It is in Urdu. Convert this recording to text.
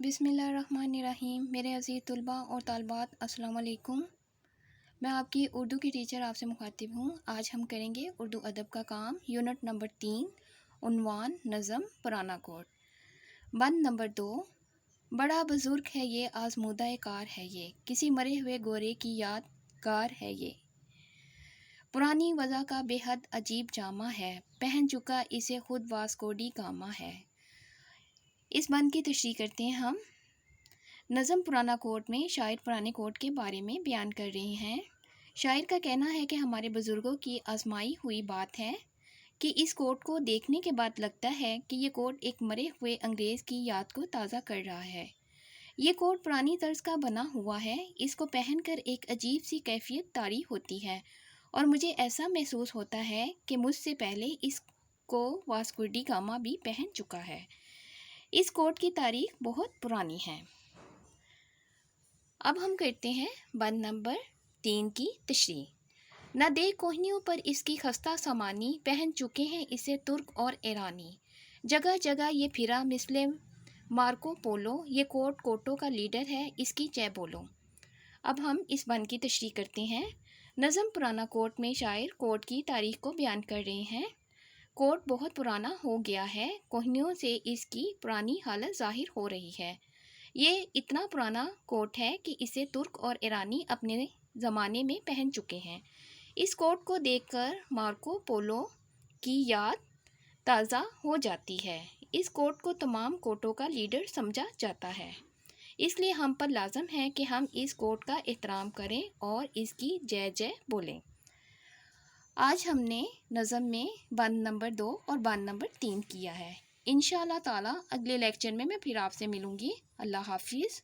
بسم اللہ الرحمن الرحیم۔ میرے عزیز طلباء اور طالبات السلام علیکم۔ میں آپ کی اردو کی ٹیچر آپ سے مخاطب ہوں۔ آج ہم کریں گے اردو ادب کا کام، یونٹ نمبر 3، عنوان نظم پرانا کوٹ۔ بند نمبر 2، بڑا بزرگ ہے یہ آزمودہ کار ہے یہ، کسی مرے ہوئے گورے کی یادگار ہے یہ، پرانی وضع کا بے حد عجیب جامہ ہے، پہن چکا اسے خود واسکو ڈی گاما ہے۔ اس بند کی تشریح کرتے ہیں ہم۔ نظم پرانا کوٹ میں شاعر پرانے کوٹ کے بارے میں بیان کر رہے ہیں۔ شاعر کا کہنا ہے کہ ہمارے بزرگوں کی آزمائی ہوئی بات ہے کہ اس کوٹ کو دیکھنے کے بعد لگتا ہے کہ یہ کوٹ ایک مرے ہوئے انگریز کی یاد کو تازہ کر رہا ہے۔ یہ کوٹ پرانی طرز کا بنا ہوا ہے، اس کو پہن کر ایک عجیب سی کیفیت طاری ہوتی ہے اور مجھے ایسا محسوس ہوتا ہے کہ مجھ سے پہلے اس کو واسکو ڈی گاما بھی پہن چکا ہے۔ اس کوٹ کی تاریخ بہت پرانی ہے۔ اب ہم کرتے ہیں بند نمبر 3 کی تشریح۔ نہ دے کوہنیوں پر اس کی خستہ سامانی، پہن چکے ہیں اسے ترک اور ایرانی، جگہ جگہ یہ پھرا مثل مارکو پولو، یہ کوٹ کوٹوں کا لیڈر ہے، اس کی جے بولو۔ اب ہم اس بند کی تشریح کرتے ہیں۔ نظم پرانا کوٹ میں شاعر کوٹ کی تاریخ کو بیان کر رہے ہیں۔ کوٹ بہت پرانا ہو گیا ہے، کوہنیوں سے اس کی پرانی حالت ظاہر ہو رہی ہے۔ یہ اتنا پرانا کوٹ ہے کہ اسے ترک اور ایرانی اپنے زمانے میں پہن چکے ہیں۔ اس کوٹ کو دیکھ کر مارکو پولو کی یاد تازہ ہو جاتی ہے۔ اس کوٹ کو تمام کوٹوں کا لیڈر سمجھا جاتا ہے، اس لیے ہم پر لازم ہے کہ ہم اس کوٹ کا احترام کریں اور اس کی جے جے بولیں۔ آج ہم نے نظم میں بند نمبر 2 اور بند نمبر 3 کیا ہے۔ انشاءاللہ تعالی اگلے لیکچر میں پھر آپ سے ملوں گی۔ اللہ حافظ۔